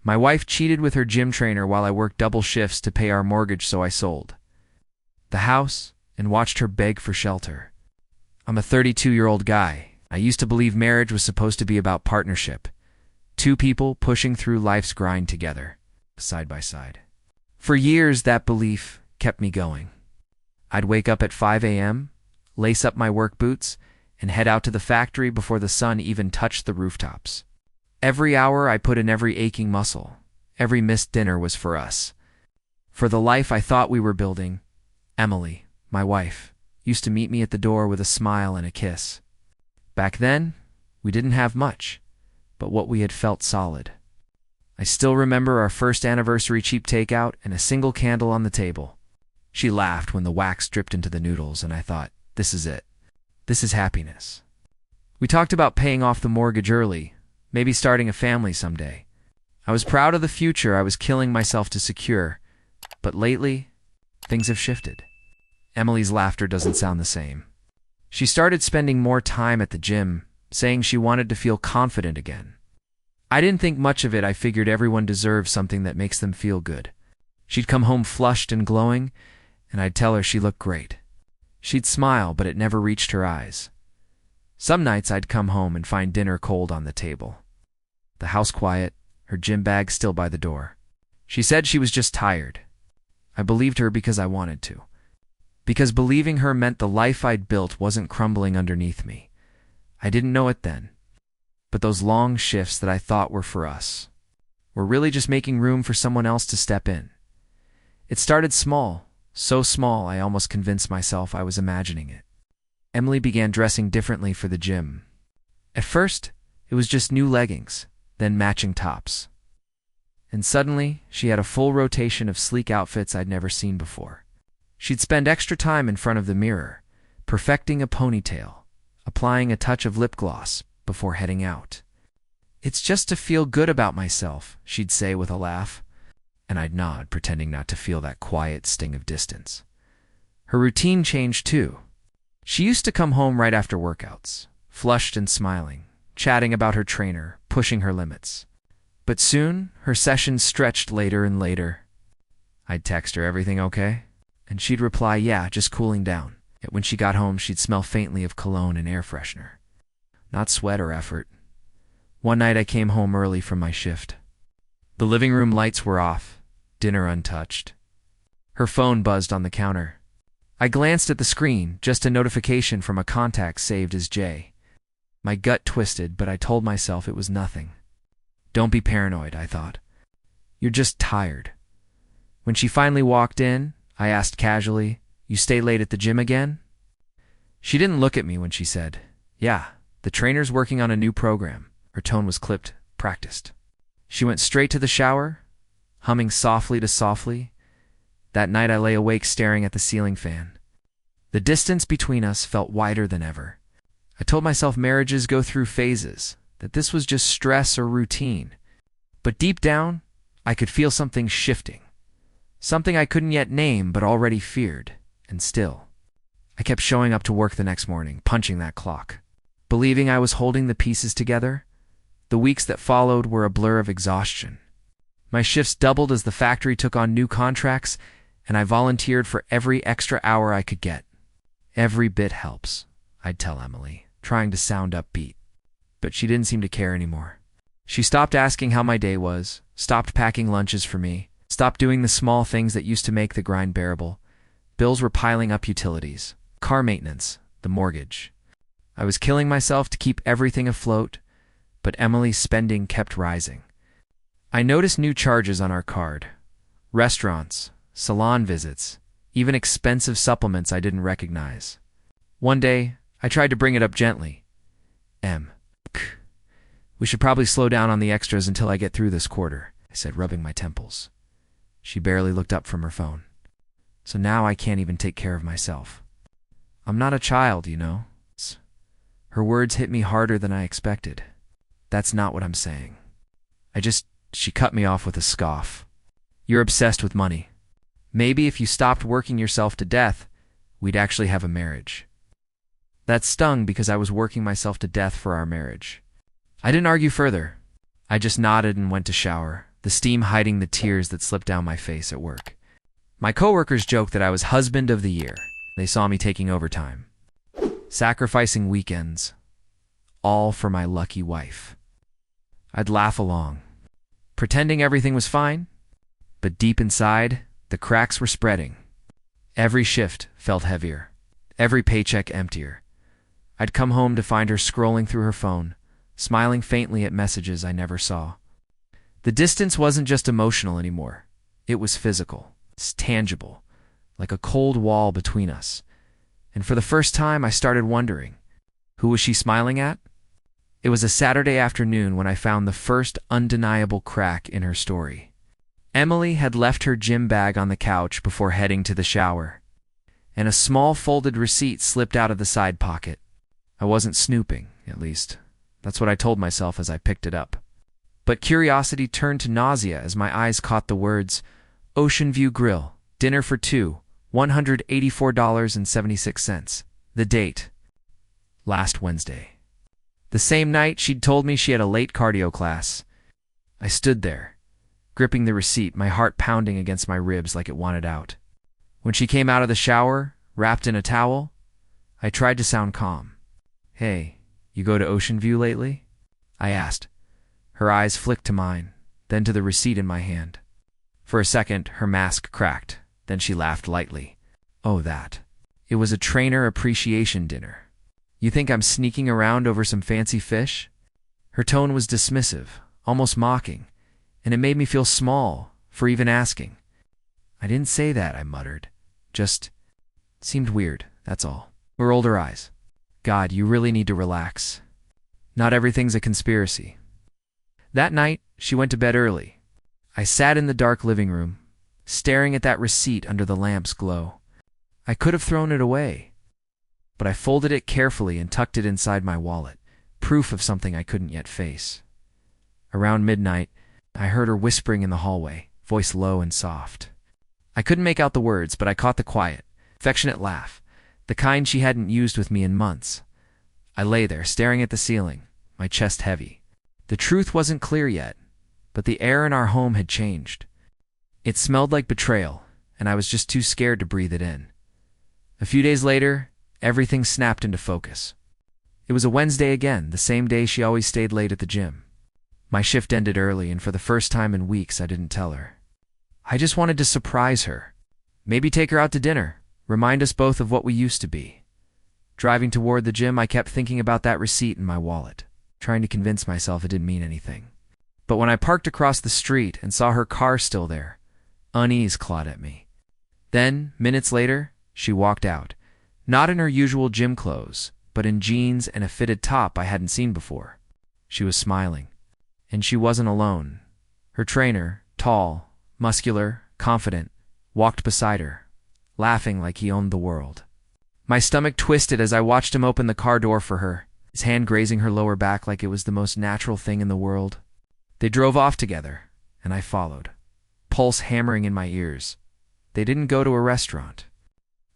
My wife cheated with her gym trainer while I worked double shifts to pay our mortgage, so I sold the house and watched her beg for shelter. I'm a 32-year-old guy. I used to believe marriage was supposed to be about partnership. Two people pushing through life's grind together, side by side. For years, that belief kept me going. I'd wake up at 5 a.m., lace up my work boots, and head out to the factory before the sun even touched the rooftops. Every hour I put in every aching muscle. Every missed dinner was for us. For the life I thought we were building, Emily, my wife, used to meet me at the door with a smile and a kiss. Back then, we didn't have much, but what we had felt solid. I still remember our first anniversary cheap takeout and a single candle on the table. She laughed when the wax dripped into the noodles, and I thought, this is it. This is happiness. We talked about paying off the mortgage early, maybe starting a family someday. I was proud of the future I was killing myself to secure, but lately, things have shifted. Emily's laughter doesn't sound the same. She started spending more time at the gym, saying she wanted to feel confident again. I didn't think much of it. I figured everyone deserves something that makes them feel good. She'd come home flushed and glowing, and I'd tell her she looked great. She'd smile, but it never reached her eyes. Some nights I'd come home and find dinner cold on the table. The house quiet, her gym bag still by the door. She said she was just tired. I believed her because I wanted to. Because believing her meant the life I'd built wasn't crumbling underneath me. I didn't know it then. But those long shifts that I thought were for us were really just making room for someone else to step in. It started small, so small I almost convinced myself I was imagining it. Emily began dressing differently for the gym. At first, it was just new leggings, then matching tops. And suddenly, she had a full rotation of sleek outfits I'd never seen before. She'd spend extra time in front of the mirror, perfecting a ponytail, applying a touch of lip gloss before heading out. "It's just to feel good about myself," she'd say with a laugh, and I'd nod, pretending not to feel that quiet sting of distance. Her routine changed too. She used to come home right after workouts, flushed and smiling, chatting about her trainer, pushing her limits. But soon, her sessions stretched later and later. I'd text her, "Everything okay?" And she'd reply, "Yeah, just cooling down." Yet when she got home, she'd smell faintly of cologne and air freshener. Not sweat or effort. One night I came home early from my shift. The living room lights were off, dinner untouched. Her phone buzzed on the counter. I glanced at the screen, just a notification from a contact saved as J. My gut twisted, but I told myself it was nothing. Don't be paranoid, I thought. You're just tired. When she finally walked in, I asked casually, "You stay late at the gym again?" She didn't look at me when she said, "Yeah, the trainer's working on a new program." Her tone was clipped, practiced. She went straight to the shower, humming softly to softly. That night I lay awake staring at the ceiling fan. The distance between us felt wider than ever. I told myself marriages go through phases, that this was just stress or routine. But deep down, I could feel something shifting. Something I couldn't yet name but already feared, and still. I kept showing up to work the next morning, punching that clock. Believing I was holding the pieces together, the weeks that followed were a blur of exhaustion. My shifts doubled as the factory took on new contracts, and I volunteered for every extra hour I could get. "Every bit helps," I'd tell Emily, trying to sound upbeat. But she didn't seem to care anymore. She stopped asking how my day was, stopped packing lunches for me, stopped doing the small things that used to make the grind bearable. Bills were piling up: utilities, car maintenance, the mortgage. I was killing myself to keep everything afloat, but Emily's spending kept rising. I noticed new charges on our card. Restaurants, salon visits, even expensive supplements I didn't recognize. One day, I tried to bring it up gently. We should probably slow down on the extras until I get through this quarter," I said, rubbing my temples. She barely looked up from her phone. "So now I can't even take care of myself. I'm not a child, you know." Her words hit me harder than I expected. "That's not what I'm saying. She cut me off with a scoff. "You're obsessed with money. Maybe if you stopped working yourself to death, we'd actually have a marriage." That stung because I was working myself to death for our marriage. I didn't argue further. I just nodded and went to shower. the steam hiding the tears that slipped down my face at work. My coworkers joked that I was husband of the year. They saw me taking overtime, sacrificing weekends, all for my lucky wife. I'd laugh along, pretending everything was fine, but deep inside, the cracks were spreading. Every shift felt heavier, every paycheck emptier. I'd come home to find her scrolling through her phone, smiling faintly at messages I never saw. The distance wasn't just emotional anymore. It was physical, tangible, like a cold wall between us. And for the first time, I started wondering, who was she smiling at? It was a Saturday afternoon when I found the first undeniable crack in her story. Emily had left her gym bag on the couch before heading to the shower, and a small folded receipt slipped out of the side pocket. I wasn't snooping, at least. That's what I told myself as I picked it up. But curiosity turned to nausea as my eyes caught the words, Ocean View Grill, dinner for two, $184.76. The date, last Wednesday. The same night she'd told me she had a late cardio class. I stood there, gripping the receipt, my heart pounding against my ribs like it wanted out. When she came out of the shower, wrapped in a towel, I tried to sound calm. Hey, you go to Ocean View lately? I asked. Her eyes flicked to mine, then to the receipt in my hand. For a second, her mask cracked. Then she laughed lightly. Oh, that. It was a trainer appreciation dinner. You think I'm sneaking around over some fancy fish? Her tone was dismissive, almost mocking, and it made me feel small for even asking. I didn't say that, I muttered. Just seemed weird, that's all. We rolled her eyes. God, you really need to relax. Not everything's a conspiracy. That night, she went to bed early. I sat in the dark living room, staring at that receipt under the lamp's glow. I could have thrown it away, but I folded it carefully and tucked it inside my wallet, proof of something I couldn't yet face. Around midnight, I heard her whispering in the hallway, voice low and soft. I couldn't make out the words, but I caught the quiet, affectionate laugh, the kind she hadn't used with me in months. I lay there, staring at the ceiling, my chest heavy. The truth wasn't clear yet, but the air in our home had changed. It smelled like betrayal, and I was just too scared to breathe it in. A few days later, everything snapped into focus. It was a Wednesday again, the same day she always stayed late at the gym. My shift ended early, and for the first time in weeks, I didn't tell her. I just wanted to surprise her. Maybe take her out to dinner, remind us both of what we used to be. Driving toward the gym, I kept thinking about that receipt in my wallet, trying to convince myself it didn't mean anything. But when I parked across the street and saw her car still there, unease clawed at me. Then, minutes later, she walked out, not in her usual gym clothes, but in jeans and a fitted top I hadn't seen before. She was smiling. And she wasn't alone. Her trainer, tall, muscular, confident, walked beside her, laughing like he owned the world. My stomach twisted as I watched him open the car door for her, his hand grazing her lower back like it was the most natural thing in the world. They drove off together, and I followed, pulse hammering in my ears. They didn't go to a restaurant.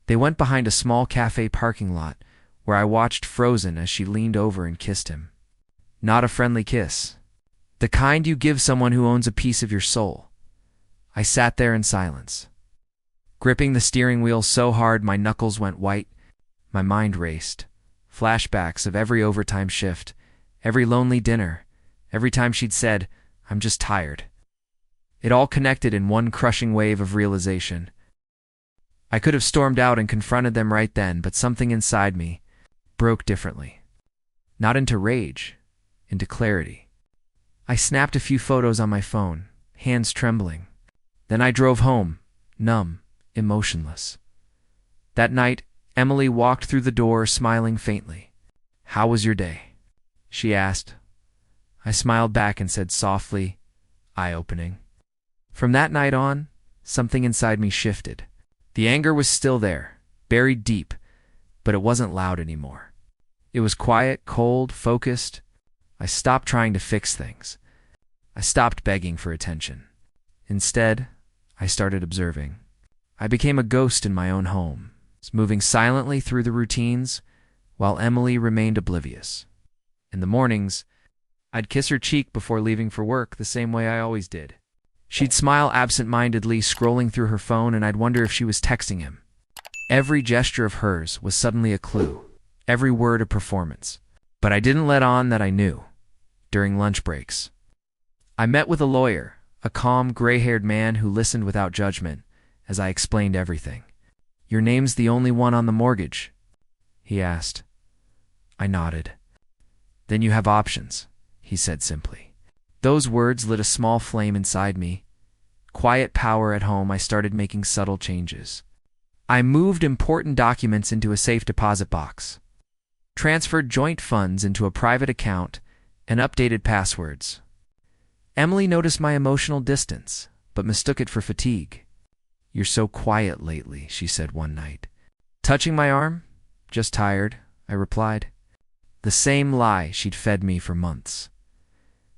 They went behind a small cafe parking lot where I watched frozen as she leaned over and kissed him. Not a friendly kiss. The kind you give someone who owns a piece of your soul. I sat there in silence, gripping the steering wheel so hard my knuckles went white. My mind raced. Flashbacks of every overtime shift, every lonely dinner, every time she'd said, I'm just tired. It all connected in one crushing wave of realization. I could have stormed out and confronted them right then, but something inside me broke differently. Not into rage, into clarity. I snapped a few photos on my phone, hands trembling. Then I drove home, numb, emotionless. That night, Emily walked through the door, smiling faintly. How was your day? She asked. I smiled back and said softly, eye-opening. From that night on, something inside me shifted. The anger was still there, buried deep, but it wasn't loud anymore. It was quiet, cold, focused. I stopped trying to fix things. I stopped begging for attention. Instead, I started observing. I became a ghost in my own home, moving silently through the routines while Emily remained oblivious. In the mornings, I'd kiss her cheek before leaving for work the same way I always did. She'd smile absent-mindedly, scrolling through her phone, and I'd wonder if she was texting him. Every gesture of hers was suddenly a clue, every word a performance. But I didn't let on that I knew. During lunch breaks, I met with a lawyer, a calm, gray-haired man who listened without judgment as I explained everything. "Your name's the only one on the mortgage?" he asked. I nodded. "Then you have options," he said simply. Those words lit a small flame inside me. Quiet power at home, I started making subtle changes. I moved important documents into a safe deposit box, transferred joint funds into a private account, and updated passwords. Emily noticed my emotional distance, but mistook it for fatigue. "You're so quiet lately," she said one night. Touching my arm? "Just tired," I replied. The same lie she'd fed me for months.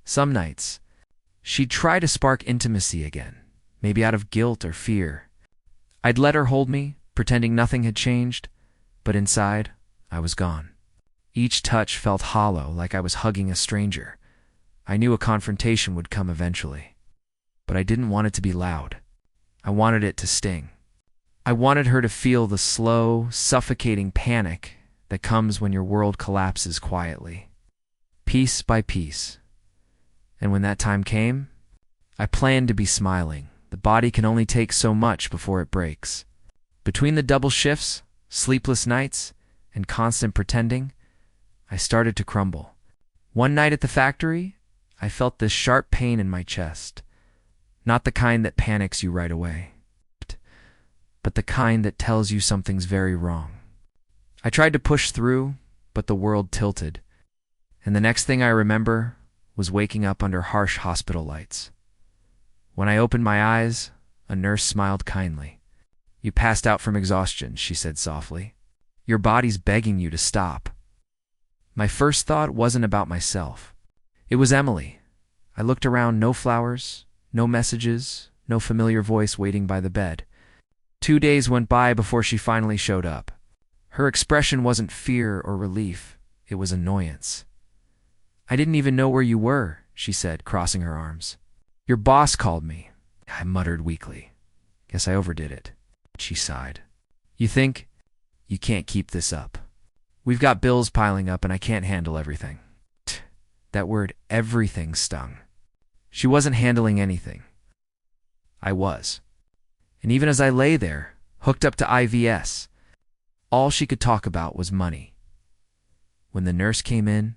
Some nights, she'd try to spark intimacy again, maybe out of guilt or fear. I'd let her hold me, pretending nothing had changed, but inside, I was gone. Each touch felt hollow, like I was hugging a stranger. I knew a confrontation would come eventually, but I didn't want it to be loud. I wanted it to sting. I wanted her to feel the slow, suffocating panic that comes when your world collapses quietly, piece by piece. And when that time came, I planned to be smiling. The body can only take so much before it breaks. Between the double shifts, sleepless nights, and constant pretending, I started to crumble. One night at the factory, I felt this sharp pain in my chest. Not the kind that panics you right away, but the kind that tells you something's very wrong. I tried to push through, but the world tilted. And the next thing I remember was waking up under harsh hospital lights. When I opened my eyes, a nurse smiled kindly. "You passed out from exhaustion," she said softly. "Your body's begging you to stop." My first thought wasn't about myself. It was Emily. I looked around, no flowers, no messages, no familiar voice waiting by the bed. 2 days went by before she finally showed up. Her expression wasn't fear or relief, it was annoyance. "I didn't even know where you were," she said, crossing her arms. "Your boss called me," I muttered weakly. "Guess I overdid it." She sighed. "You think? You can't keep this up. We've got bills piling up and I can't handle everything." That word, everything, stung. She wasn't handling anything. I was. And even as I lay there, hooked up to IVS, all she could talk about was money. When the nurse came in,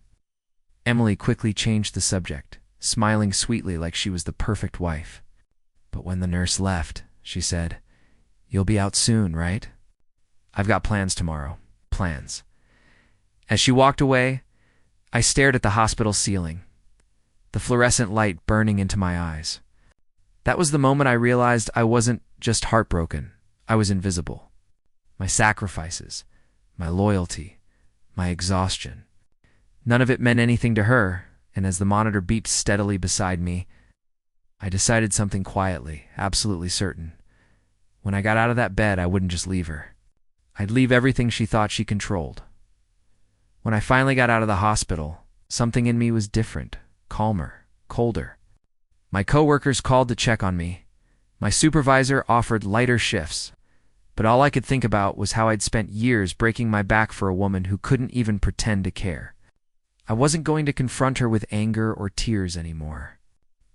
Emily quickly changed the subject, smiling sweetly like she was the perfect wife. But when the nurse left, she said, "You'll be out soon, right?" "I've got plans tomorrow." Plans. As she walked away, I stared at the hospital ceiling, the fluorescent light burning into my eyes. That was the moment I realized I wasn't just heartbroken, I was invisible. My sacrifices, my loyalty, my exhaustion. None of it meant anything to her, and as the monitor beeped steadily beside me, I decided something quietly, absolutely certain. When I got out of that bed, I wouldn't just leave her. I'd leave everything she thought she controlled. When I finally got out of the hospital, something in me was different, calmer, colder. My coworkers called to check on me. My supervisor offered lighter shifts, but all I could think about was how I'd spent years breaking my back for a woman who couldn't even pretend to care. I wasn't going to confront her with anger or tears anymore.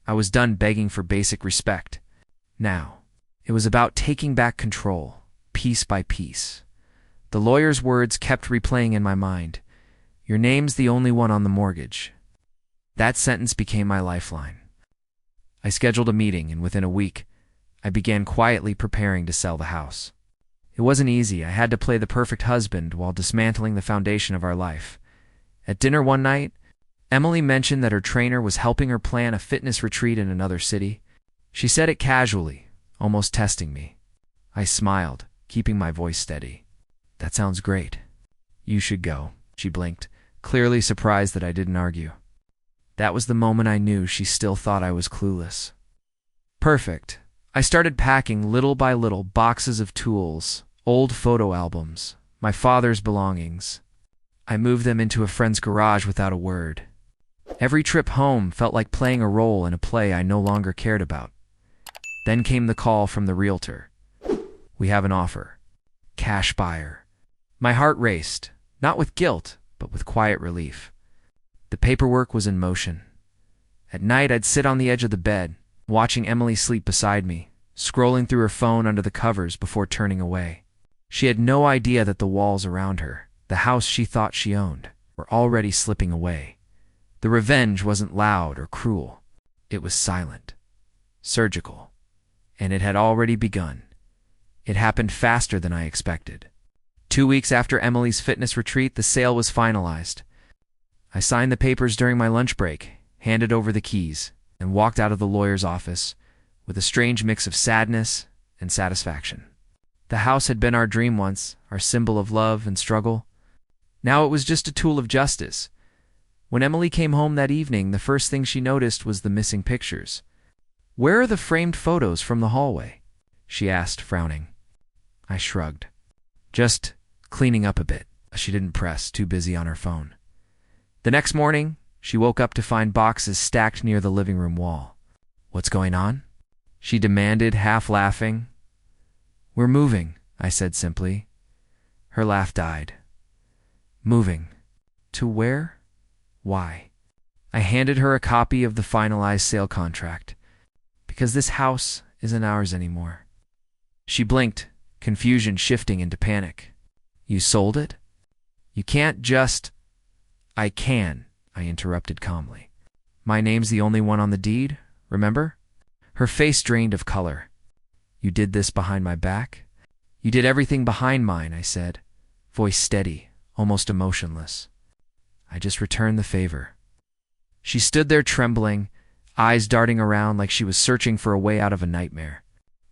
I was done begging for basic respect. Now, it was about taking back control, piece by piece. The lawyer's words kept replaying in my mind. "Your name's the only one on the mortgage." That sentence became my lifeline. I scheduled a meeting, and within a week, I began quietly preparing to sell the house. It wasn't easy. I had to play the perfect husband while dismantling the foundation of our life. At dinner one night, Emily mentioned that her trainer was helping her plan a fitness retreat in another city. She said it casually, almost testing me. I smiled, keeping my voice steady. "That sounds great. You should go," she blinked, clearly surprised that I didn't argue. That was the moment I knew she still thought I was clueless. Perfect. I started packing little by little boxes of tools, old photo albums, my father's belongings. I moved them into a friend's garage without a word. Every trip home felt like playing a role in a play I no longer cared about. Then came the call from the realtor. "We have an offer. Cash buyer." My heart raced, not with guilt, but with quiet relief. The paperwork was in motion. At night, I'd sit on the edge of the bed, watching Emily sleep beside me, scrolling through her phone under the covers before turning away. She had no idea that the walls around her, the house she thought she owned, were already slipping away. The revenge wasn't loud or cruel. It was silent, surgical, and it had already begun. It happened faster than I expected. 2 weeks after Emily's fitness retreat, the sale was finalized. I signed the papers during my lunch break, handed over the keys, and walked out of the lawyer's office with a strange mix of sadness and satisfaction. The house had been our dream once, our symbol of love and struggle. Now it was just a tool of justice. When Emily came home that evening, the first thing she noticed was the missing pictures. "Where are the framed photos from the hallway?" she asked, frowning. I shrugged. "Just cleaning up a bit." She didn't press, too busy on her phone. The next morning, she woke up to find boxes stacked near the living room wall. "What's going on?" she demanded, half laughing. "We're moving," I said simply. Her laugh died. "Moving? To where? Why?" I handed her a copy of the finalized sale contract. "Because this house isn't ours anymore." She blinked, confusion shifting into panic. "You sold it? You can't just—" "I can," I interrupted calmly. "My name's the only one on the deed, remember?" Her face drained of color. "You did this behind my back?" "You did everything behind mine," I said, voice steady, almost emotionless. "I just returned the favor." She stood there trembling, eyes darting around like she was searching for a way out of a nightmare.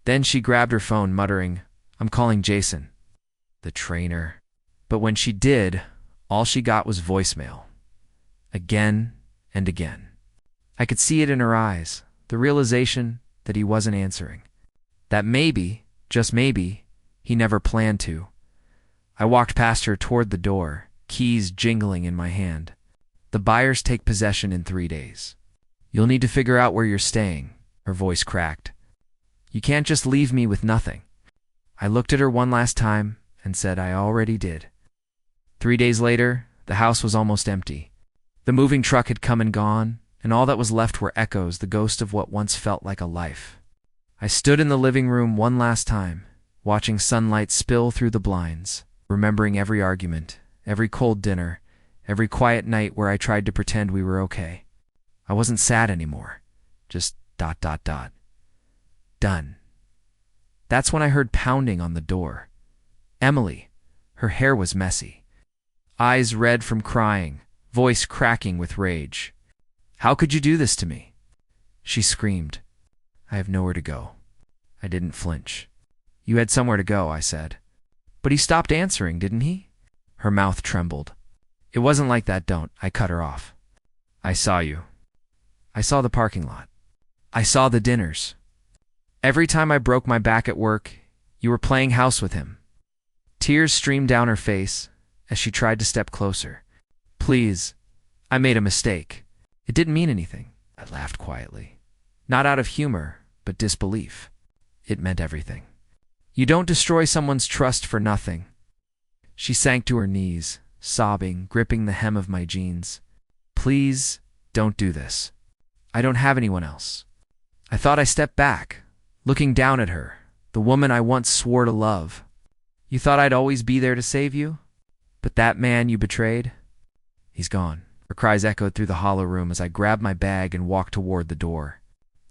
Then she grabbed her phone, muttering, "I'm calling Jason." The trainer. But when she did, all she got was voicemail. Again and again. I could see it in her eyes, the realization that he wasn't answering. That maybe, just maybe, he never planned to. I walked past her toward the door, keys jingling in my hand. "The buyers take possession in 3 days. You'll need to figure out where you're staying," her voice cracked. "You can't just leave me with nothing." I looked at her one last time and said I already did. 3 days later, the house was almost empty. The moving truck had come and gone, and all that was left were echoes, the ghost of what once felt like a life. I stood in the living room one last time, watching sunlight spill through the blinds, remembering every argument, every cold dinner, every quiet night where I tried to pretend we were okay. I wasn't sad anymore, just ... Done. That's when I heard pounding on the door. Emily. Her hair was messy. Eyes red from crying, voice cracking with rage. "How could you do this to me?" She screamed. "I have nowhere to go." I didn't flinch. "You had somewhere to go," I said. "But he stopped answering, didn't he?" Her mouth trembled. "It wasn't like that, don't." I cut her off. "I saw you. I saw the parking lot. I saw the dinners. Every time I broke my back at work, you were playing house with him." Tears streamed down her face as she tried to step closer. "Please, I made a mistake. It didn't mean anything." I laughed quietly. Not out of humor, but disbelief. It meant everything. "You don't destroy someone's trust for nothing." She sank to her knees, sobbing, gripping the hem of my jeans. "Please, don't do this. I don't have anyone else." I thought. I stepped back, looking down at her, the woman I once swore to love. "You thought I'd always be there to save you? But that man you betrayed? He's gone." Her cries echoed through the hollow room as I grabbed my bag and walked toward the door.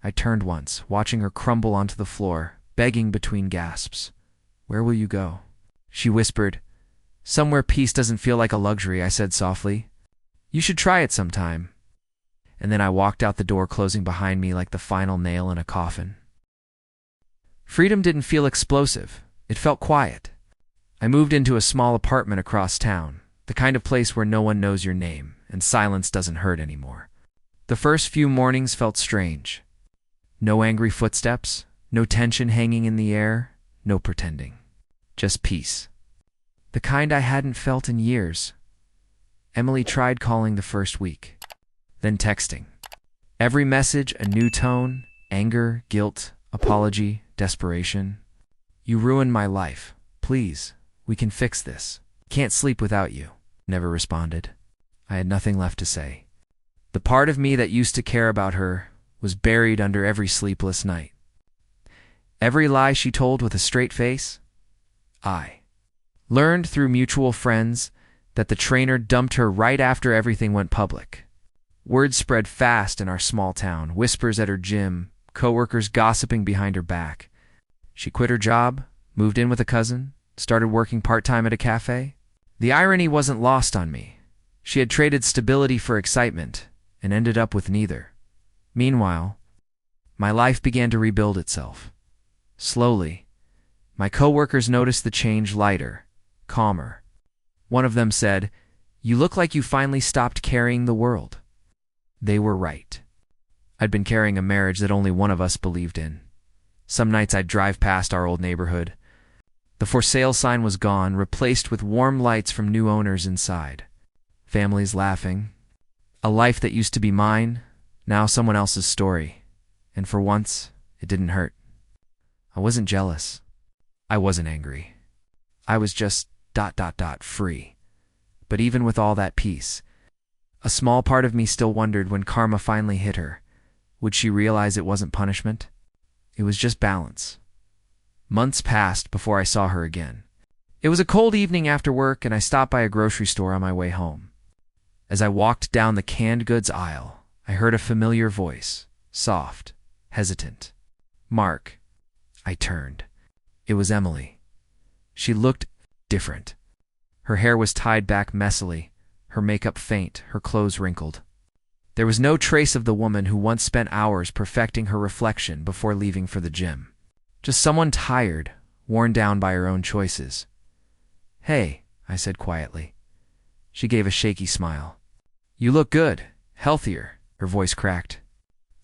I turned once, watching her crumble onto the floor, begging between gasps. "Where will you go?" She whispered. "Somewhere peace doesn't feel like a luxury," I said softly. "You should try it sometime." And then I walked out the door, closing behind me like the final nail in a coffin. Freedom didn't feel explosive. It felt quiet. I moved into a small apartment across town, the kind of place where no one knows your name, and silence doesn't hurt anymore. The first few mornings felt strange. No angry footsteps, no tension hanging in the air, no pretending. Just peace. The kind I hadn't felt in years. Emily tried calling the first week, then texting. Every message a new tone, anger, guilt, apology, desperation. You ruined my life. Please, we can fix this. Can't sleep without you. Never responded. I had nothing left to say. The part of me that used to care about her was buried under every sleepless night. Every lie she told with a straight face. I learned through mutual friends that the trainer dumped her right after everything went public. Word spread fast in our small town, whispers at her gym, coworkers gossiping behind her back. She quit her job, moved in with a cousin, started working part-time at a cafe. The irony wasn't lost on me. She had traded stability for excitement and ended up with neither. Meanwhile, my life began to rebuild itself. Slowly, my coworkers noticed the change lighter, calmer. One of them said, "You look like you finally stopped carrying the world." They were right. I'd been carrying a marriage that only one of us believed in. Some nights I'd drive past our old neighborhood. The for sale sign was gone, replaced with warm lights from new owners inside. Families laughing. A life that used to be mine, now someone else's story. And for once, it didn't hurt. I wasn't jealous. I wasn't angry. I was just ... free. But even with all that peace, a small part of me still wondered when karma finally hit her. Would she realize it wasn't punishment? It was just balance. Months passed before I saw her again. It was a cold evening after work, and I stopped by a grocery store on my way home. As I walked down the canned goods aisle, I heard a familiar voice, soft, hesitant. "Mark." I turned. It was Emily. She looked different. Her hair was tied back messily, her makeup faint, her clothes wrinkled. There was no trace of the woman who once spent hours perfecting her reflection before leaving for the gym. Just someone tired, worn down by her own choices. "Hey," I said quietly. She gave a shaky smile. "You look good, healthier," her voice cracked.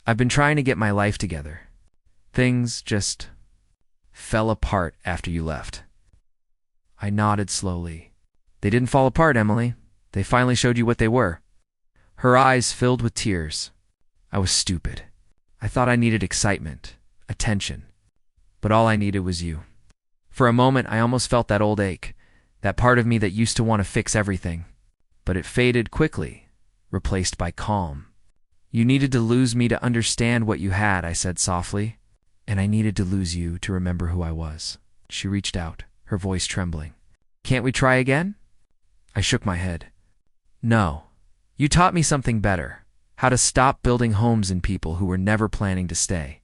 "I've been trying to get my life together. Things just fell apart after you left." I nodded slowly. "They didn't fall apart, Emily. They finally showed you what they were." Her eyes filled with tears. I was stupid. I thought I needed excitement, attention. But all I needed was you. For a moment, I almost felt that old ache, that part of me that used to want to fix everything. But it faded quickly, replaced by calm. "You needed to lose me to understand what you had," I said softly. "And I needed to lose you to remember who I was." She reached out, her voice trembling. "Can't we try again?" I shook my head. "No. You taught me something better, how to stop building homes in people who were never planning to stay."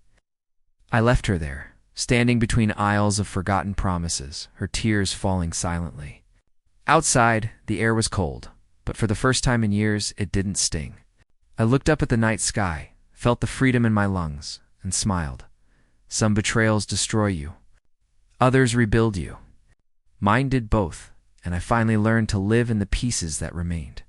I left her there, standing between aisles of forgotten promises, her tears falling silently. Outside, the air was cold, but for the first time in years, it didn't sting. I looked up at the night sky, felt the freedom in my lungs, and smiled. Some betrayals destroy you. Others rebuild you. Mine did both, and I finally learned to live in the pieces that remained.